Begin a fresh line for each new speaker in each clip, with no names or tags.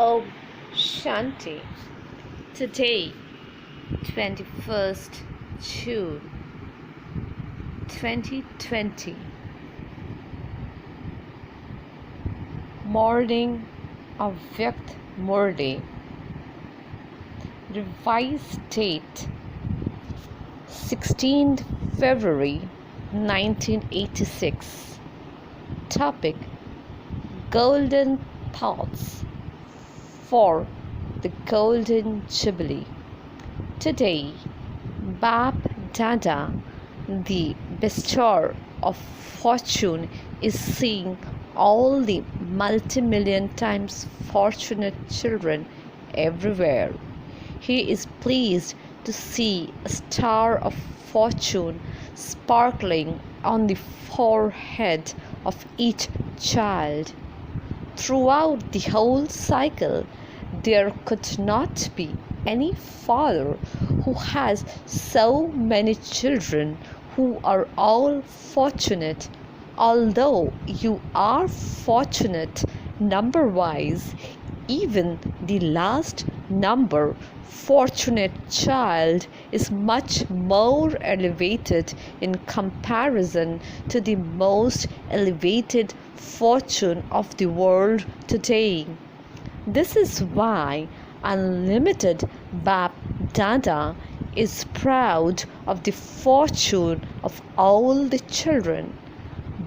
Om Shanti. Today, 21st June 2020. Morning of Vyakt Murli. Revised date 16th February 1986. Topic: Golden Thoughts for the Golden Jubilee. Today, Bap Dada, the bestower of fortune, is seeing all the multi-million times fortunate children everywhere. He is pleased to see a star of fortune sparkling on the forehead of each child. Throughout the whole cycle, there could not be any father who has so many children who are all fortunate. Although you are fortunate number-wise, even the last number, fortunate child, is much more elevated in comparison to the most elevated fortune of the world today. This is why Unlimited Bap Dada is proud of the fortune of all the children.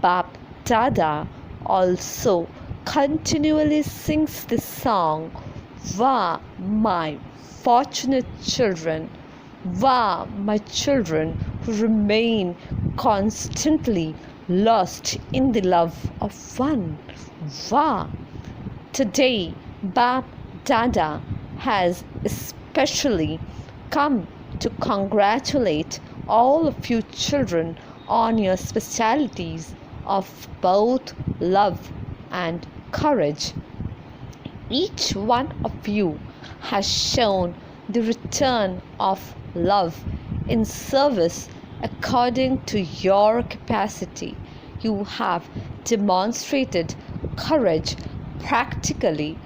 Bap Dada also continually sings the song, "Wah, my fortunate children! Wah, my children who remain constantly lost in the love of one! Wah!" Today, Bap Dada has especially come to congratulate all of you children on your specialities of both love and courage. Each one of you has shown the return of love in service according to your capacity. You have demonstrated courage practically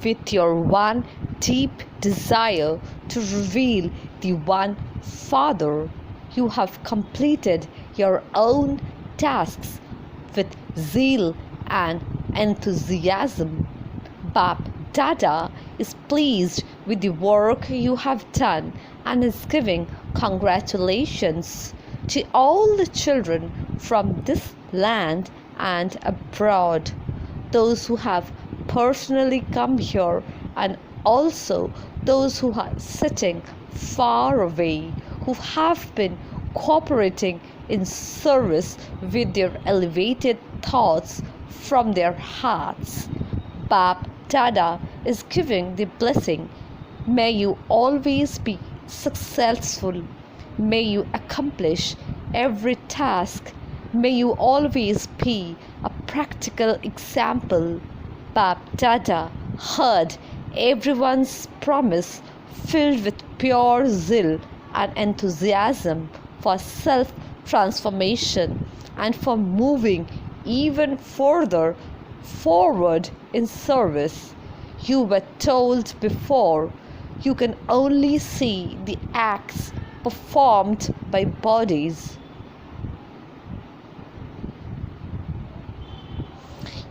with your one deep desire to reveal the one Father. You have completed your own tasks with zeal and enthusiasm. Bap Dada is pleased with the work you have done and is giving congratulations to all the children from this land and abroad, those who have personally come here and also those who are sitting far away, who have been cooperating in service with their elevated thoughts from their hearts. Bap Dada is giving the blessing. May you always be successful. May you accomplish every task. May you always be a practical example. Bap Dada heard everyone's promise filled with pure zeal and enthusiasm for self-transformation and for moving even further forward in service. You were told before, you can only see the acts performed by bodies.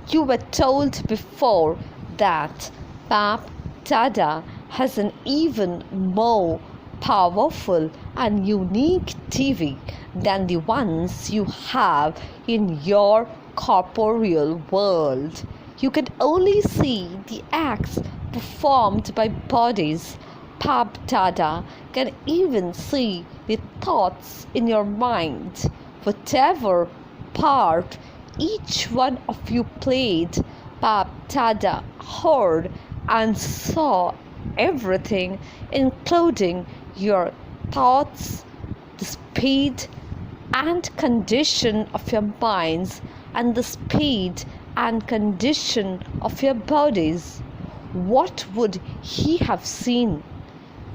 You were told before that Bap Dada has an even more powerful and unique TV than the ones you have in your corporeal world. You can only see the acts performed by bodies. Bap Dada can even see the thoughts in your mind. Whatever part each one of you played, Bap Dada heard and saw everything, including your thoughts, the speed and condition of your minds, and the speed and condition of your bodies. What would he have seen?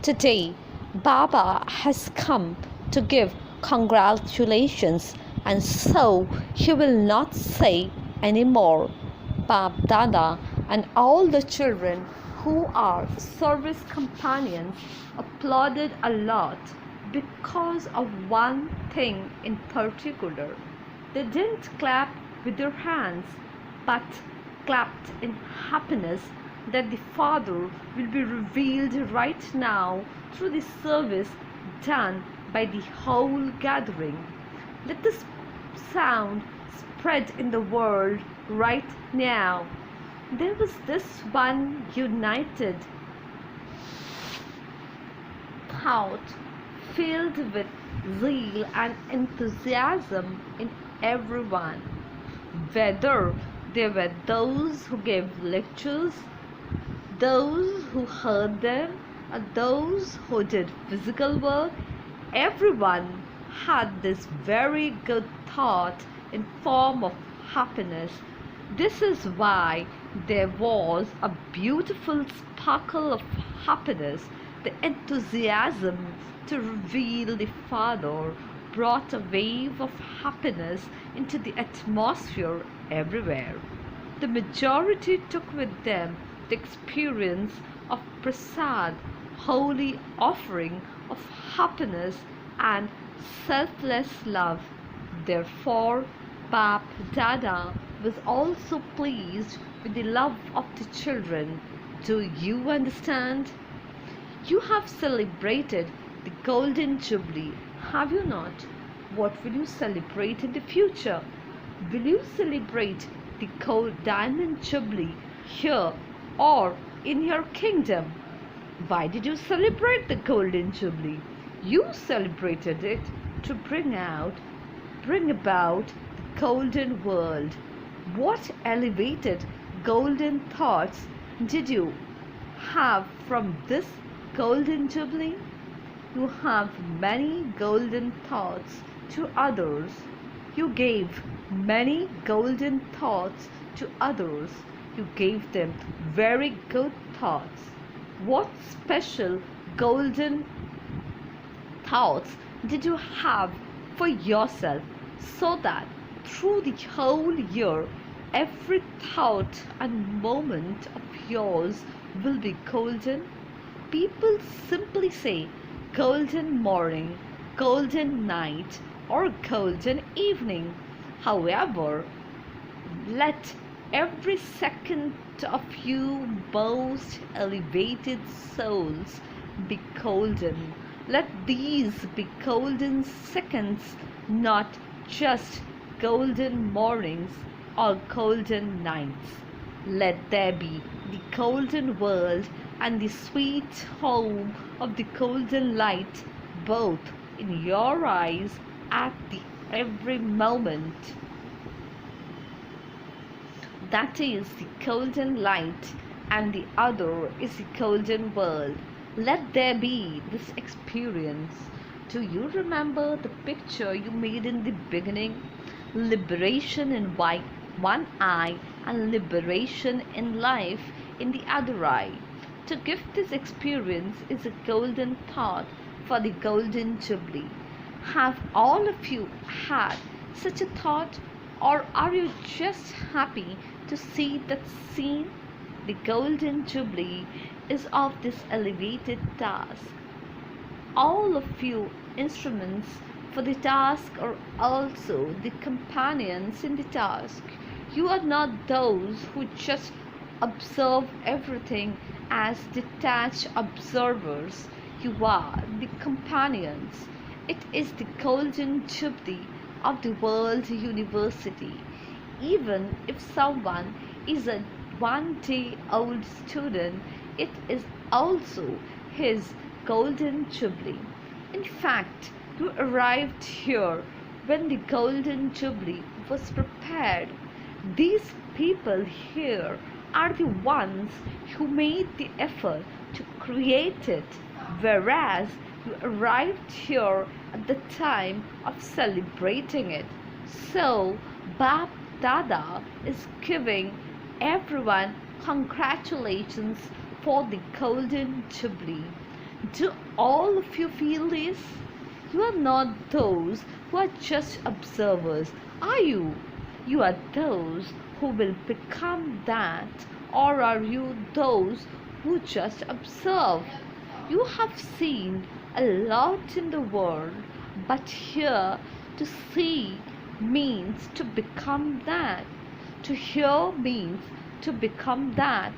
Today, Baba has come to give congratulations, and so he will not say any more. Bap Dada and all the children who are service companions applauded a lot because of one thing in particular. They didn't clap with their hands, but clapped in happiness that the Father will be revealed right now through the service done by the whole gathering. Let this sound spread in the world right now. There was this one united thought filled with zeal and enthusiasm in everyone, whether they were those who gave lectures, those who heard them, or those who did physical work. Everyone had this very good thought in form of happiness. This is why there was a beautiful sparkle of happiness. The enthusiasm to reveal the Father brought a wave of happiness into the atmosphere everywhere. The majority took with them the experience of prasad, holy offering of happiness and selfless love. Therefore, Bap Dada was also pleased with the love of the children. Do you understand? You have celebrated the Golden Jubilee, have you not? What will you celebrate in the future? Will you celebrate the Diamond Jubilee here or in your kingdom? Why did you celebrate the Golden Jubilee? You celebrated it to bring about the golden world. What elevated golden thoughts did you have from this Golden Jubilee? You have many golden thoughts to others. You gave many golden thoughts to others. You gave them very good thoughts. What special golden thoughts did you have for yourself so that through the whole year every thought and moment of yours will be golden? People simply say golden morning, golden night, or golden evening. However, let every second of you most elevated souls be golden. Let these be golden seconds, not just golden mornings or golden nights. Let there be the golden world and the sweet home of the golden light, both in your eyes at the every moment. That is the golden light, and the other is the golden world. Let there be this experience. Do you remember the picture you made in the beginning? Liberation in one eye and liberation in life in the other eye. To give this experience is a golden thought for the Golden Jubilee. Have all of you had such a thought, or are you just happy to see that scene? The Golden Jubilee is of this elevated task. All of you instruments for the task are also the companions in the task. You are not those who just observe everything as detached observers. You are the companions. It is the Golden Jubilee of the World University. Even if someone is a one-day-old student, it is also his Golden Jubilee. In fact, you arrived here when the Golden Jubilee was prepared. These people here are the ones who made the effort to create it, whereas you arrived here at the time of celebrating it. So, Bap Dada is giving everyone congratulations for the Golden Jubilee. Do all of you feel this? You are not those who are just observers, are you? You are those who will become that, or are you those who just observe. You have seen a lot in the world, but here to see means to become that. To hear means to become that.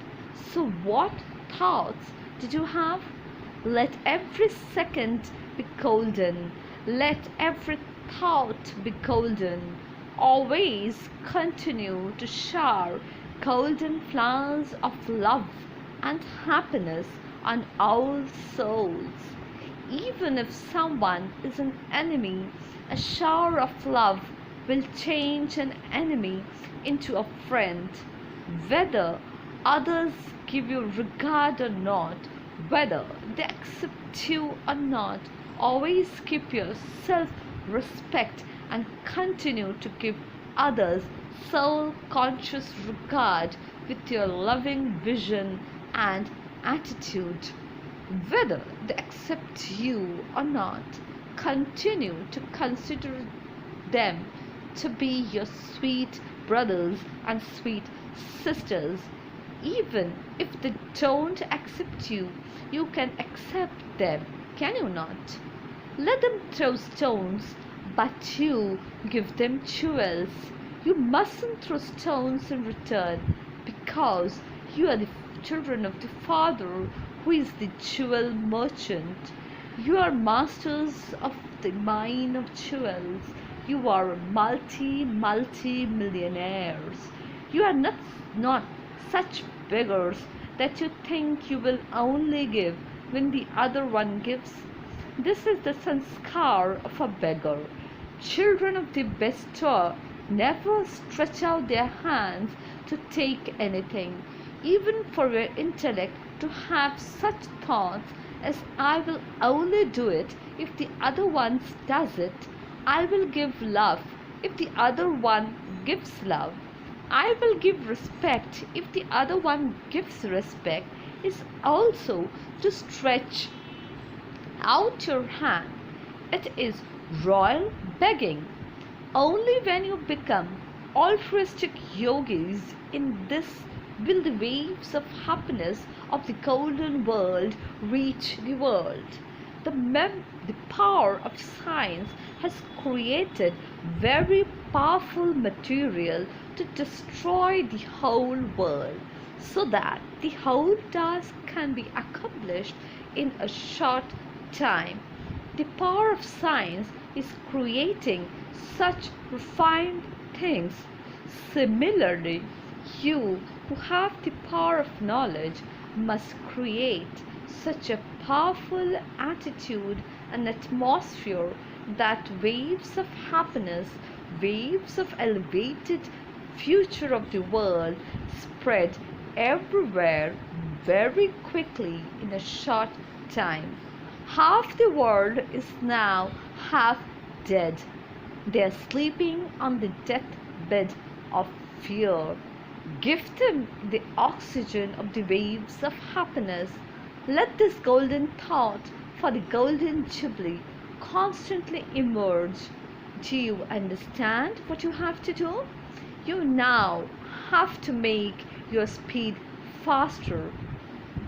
So, what thoughts did you have? Let every second be golden. Let every thought be golden. Always continue to shower golden flowers of love and happiness on our souls. Even if someone is an enemy, a shower of love will change an enemy into a friend. Whether others give you regard or not, whether they accept you or not, always keep your self respect and continue to give others soul conscious regard with your loving vision and attitude. Whether they accept you or not, continue to consider them to be your sweet brothers and sweet sisters. Even if they don't accept you, you can accept them, can you not? Let them throw stones, but you give them jewels. You mustn't throw stones in return because you are the children of the Father who is the jewel merchant. You are masters of the mine of jewels. You are multi millionaires. You are not such beggars that you think you will only give when the other one gives. This is the sanskar of a beggar. Children of the bestower never stretch out their hands to take anything, even for your intellect to have such thoughts as I will only do it if the other one does it. I will give love if the other one gives love. I will give respect if the other one gives respect is also to stretch out your hand. It is royal begging. Only when you become altruistic yogis in this will the waves of happiness of the golden world reach the world. The power of science has created very powerful material to destroy the whole world so that the whole task can be accomplished in a short time. The power of science is creating such refined things. Similarly, you who have the power of knowledge must create such a powerful attitude and atmosphere that waves of happiness, waves of elevated future of the world spread everywhere very quickly in a short time. Half the world is now half dead. They are sleeping on the deathbed of fear. Give them the oxygen of the waves of happiness. Let this golden thought for the golden jubilee constantly emerge. Do you understand what you have to do? You now have to make your speed faster.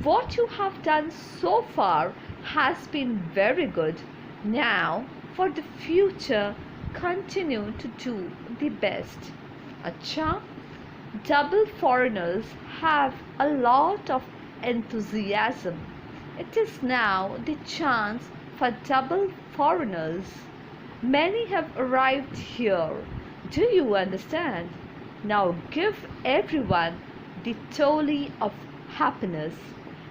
What you have done so far has been very good. Now, for the future, continue to do the best. Acha, double foreigners have a lot of enthusiasm. It is now the chance for double foreigners. Many have arrived here. Do you understand? Now give everyone the toli of happiness.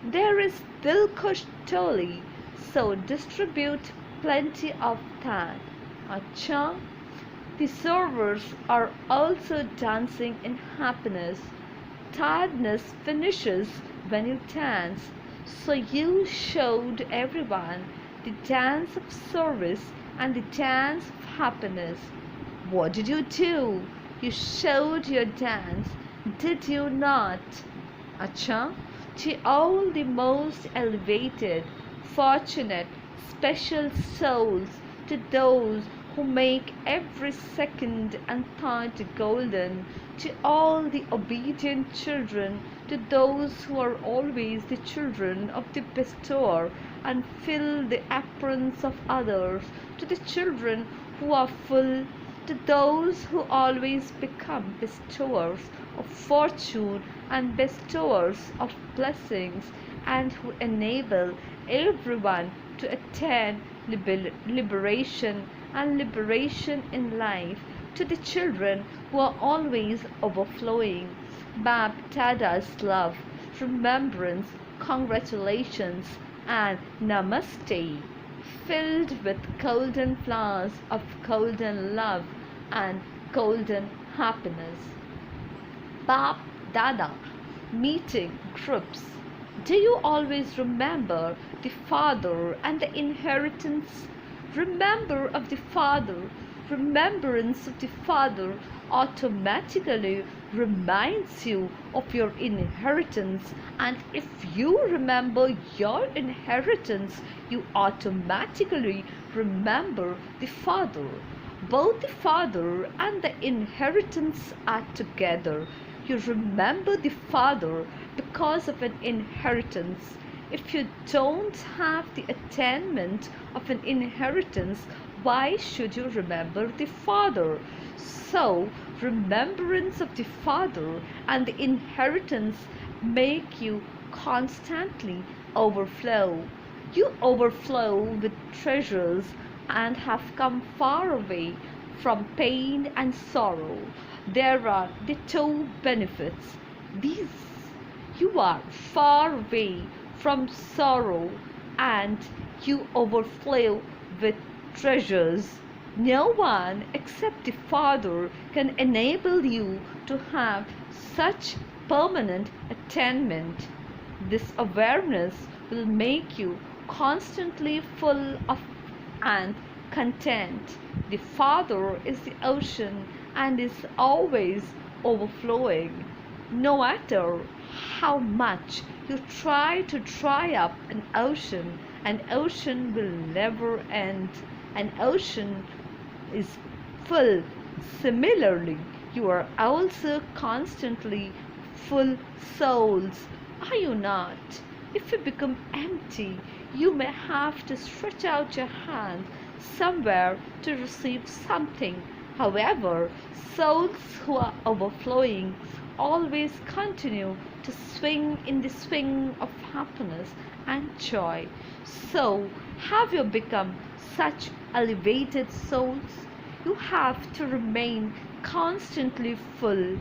There is Dilkush toli, so distribute plenty of that. Acha, the servers are also dancing in happiness. Tiredness finishes when you dance. So you showed everyone the dance of service and the dance of happiness. What did you do? You showed your dance, did you not? Acha, to all the most elevated, fortunate, special souls, to those who make every second and thought golden, to all the obedient children, to those who are always the children of the bestower and fill the aprons of others, to the children who are full, to those who always become bestowers of fortune and bestowers of blessings, and who enable everyone to attain liberation and liberation in life, to the children who are always overflowing. Bab Dada's love, remembrance, congratulations, and namaste, filled with golden flowers of golden love and golden happiness. Bab Dada meeting groups. Do you always remember the father and the inheritance? Remember of the father. Remembrance of the father automatically reminds you of your inheritance, and if you remember your inheritance, you automatically remember the father. Both the father and the inheritance are together. You remember the father because of an inheritance. If you don't have the attainment of an inheritance, why should you remember the father? So, remembrance of the father and the inheritance make you constantly overflow. You overflow with treasures and have come far away from pain and sorrow. There are the two benefits. These: you are far away from sorrow and you overflow with treasures. No one except the Father can enable you to have such permanent attainment. This awareness will make you constantly full of and content. The Father is the ocean and is always overflowing. No matter how much you try to dry up an ocean will never end. An ocean is full. Similarly, you are also constantly full souls, are you not? If you become empty, you may have to stretch out your hand somewhere to receive something. However, souls who are overflowing always continue to swing in the swing of happiness and joy. So, have you become such elevated souls? You have to remain constantly full.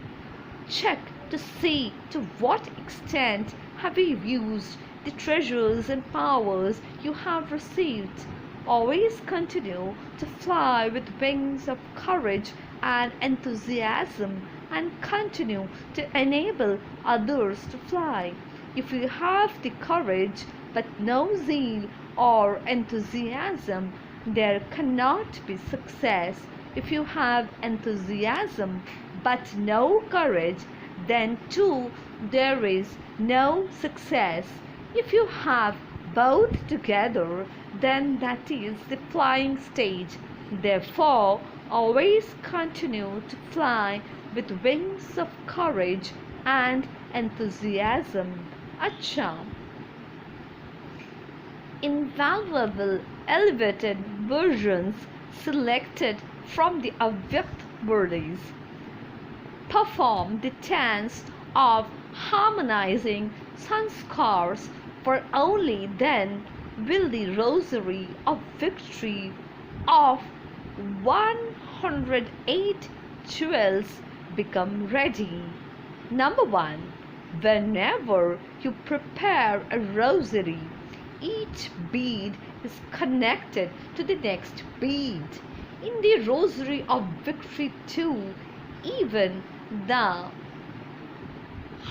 Check to see to what extent have you used the treasures and powers you have received. Always continue to fly with wings of courage and enthusiasm, and continue to enable others to fly. If you have the courage but no zeal or enthusiasm, there cannot be success. If you have enthusiasm but no courage, then too there is no success. If you have both together, then that is the flying stage. Therefore, always continue to fly with wings of courage and enthusiasm. Acha. Invaluable elevated versions selected from the Avyakt Murlis perform the dance of harmonizing sanskars, for only then will the rosary of victory of 108 jewels become ready. Number 1. Whenever you prepare a rosary, each bead is connected to the next bead. In the rosary of victory too, even the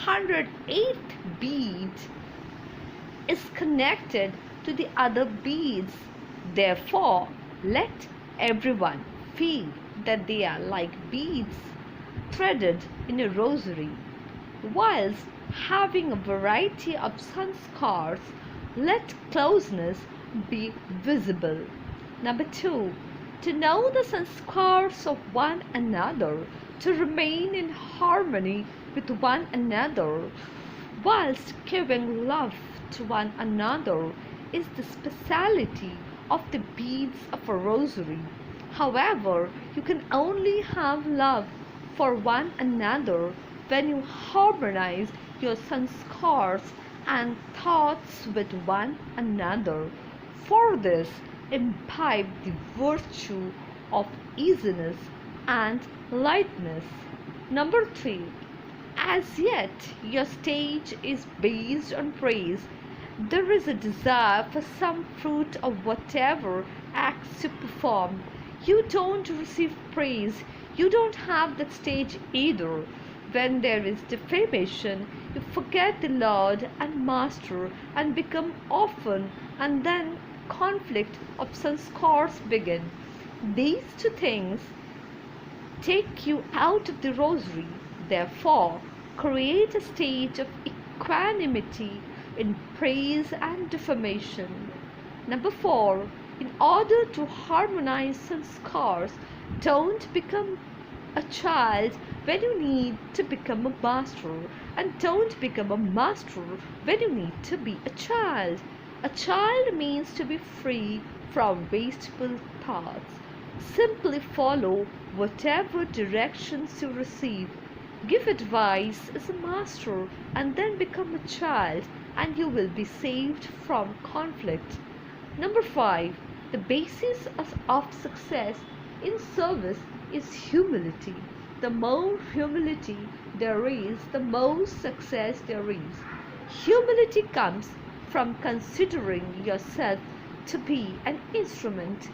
108th bead is connected to the other beads. Therefore, let everyone feel that they are like beads threaded in a rosary. Whilst having a variety of sanskars, let closeness be visible. Number 2. to know the sanskars of one another, to remain in harmony with one another, whilst giving love to one another is the speciality of the beads of a rosary. However, you can only have love for one another when you harmonize your sanskars and thoughts with one another. For this, imbibe the virtue of easiness and lightness. Number 3. As yet your stage is based on praise. There is a desire for some fruit of whatever acts you perform. You don't receive praise, you don't have that stage either. When there is defamation, you forget the Lord and Master and become orphan, and then conflict of sanskars begin. These two things take you out of the rosary. Therefore, create a stage of equanimity in praise and defamation. Number 4. In order to harmonize sanskars, don't become a child when you need to become a master, and don't become a master when you need to be a child. A child means to be free from wasteful thoughts. Simply follow whatever directions you receive. Give advice as a master and then become a child, and you will be saved from conflict. Number 5. The basis of success in service is humility. The more humility there is, the more success there is. Humility comes from considering yourself to be an instrument.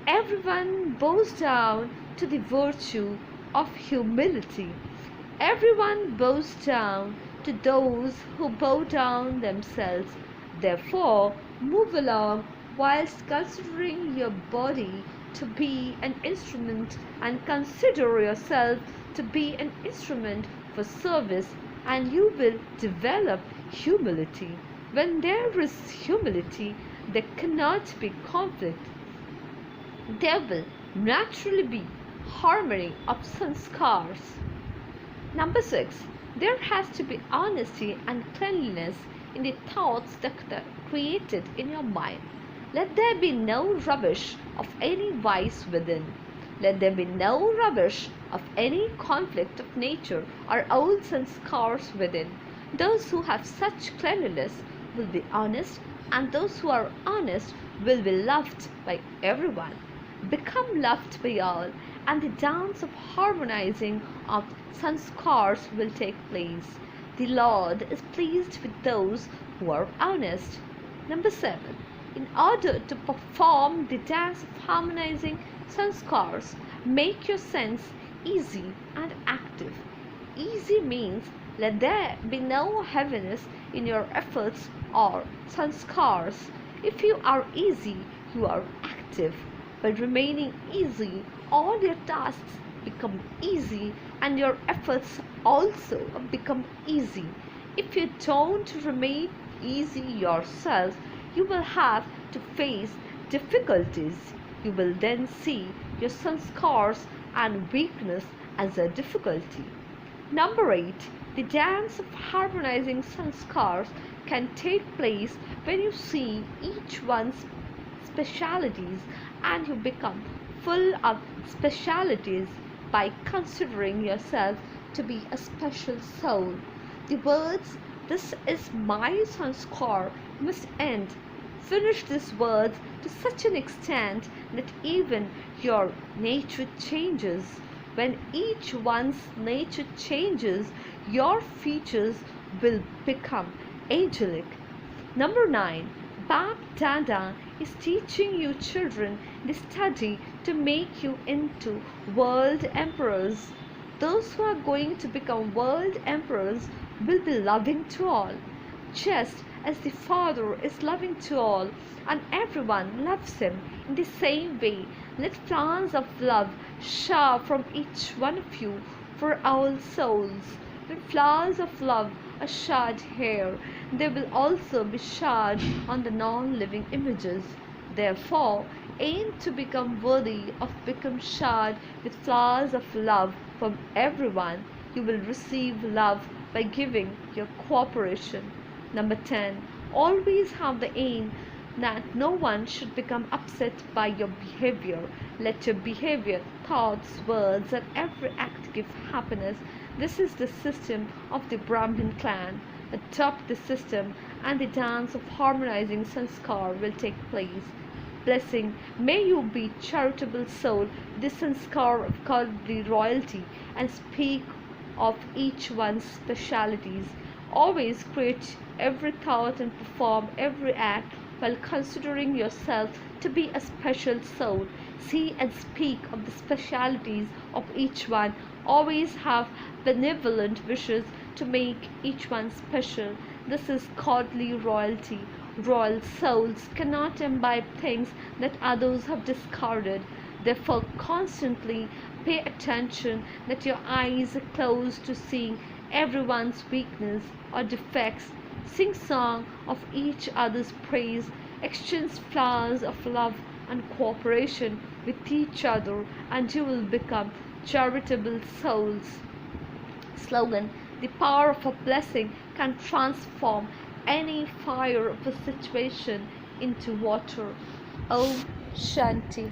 Everyone bows down to the virtue of humility. Everyone bows down to those who bow down themselves. Therefore, move along whilst considering your body to be an instrument, and consider yourself to be an instrument for service, and you will develop humility. When there is humility, there cannot be conflict. There will naturally be harmony of sanskars. Number 6. There has to be honesty and cleanliness in the thoughts that are created in your mind. Let there be no rubbish of any vice within. Let there be no rubbish of any conflict of nature or old sanskars within. Those who have such cleanliness will be honest, and those who are honest will be loved by everyone. Become loved by all, and the dance of harmonizing of sanskars will take place. The Lord is pleased with those who are honest. Number 7. In order to perform the dance of harmonizing sanskars, make your sense easy and active. Easy means let there be no heaviness in your efforts or sanskars. If you are easy, you are active. By remaining easy, all your tasks become easy, and your efforts also become easy. If you don't remain easy yourself, you will have to face difficulties. You will then see your sanskars and weakness as a difficulty. Number 8. The dance of harmonizing sanskars can take place when you see each one's specialities, and you become full of specialities by considering yourself to be a special soul. The words, "This is my sanskar," must end. Finish these words to such an extent that even your nature changes. When each one's nature changes, your features will become angelic. Number 9. Bap Dada is teaching you children the study to make you into world emperors. Those who are going to become world emperors will be loving to all, just as the Father is loving to all, and everyone loves him in the same way. Let flowers of love shower from each one of you for all souls. When flowers of love are showered here, they will also be showered on the non-living images. Therefore, Aim to become worthy of become showered with flowers of love from everyone. You will receive love by giving your cooperation. Number 10. Always have the aim that no one should become upset by your behavior. Let your behavior, thoughts, words, and every act give happiness. This is the system of the Brahmin clan. Adopt the system, and the dance of harmonizing sanskar will take place. Blessing, may you be charitable soul, the sanskar of godly royalty, and speak of each one's specialities. Always create every thought and perform every act while considering yourself to be a special soul. See and speak of the specialities of each one. Always have benevolent wishes to make each one special. This is godly royalty. Royal souls cannot imbibe things that others have discarded. Therefore, constantly pay attention that your eyes are closed to seeing everyone's weakness or defects. Sing song of each other's praise. Exchange flowers of love and cooperation with each other, and you will become charitable souls. Slogan: the power of a blessing can transform any fire of a situation into water. Om Shanti.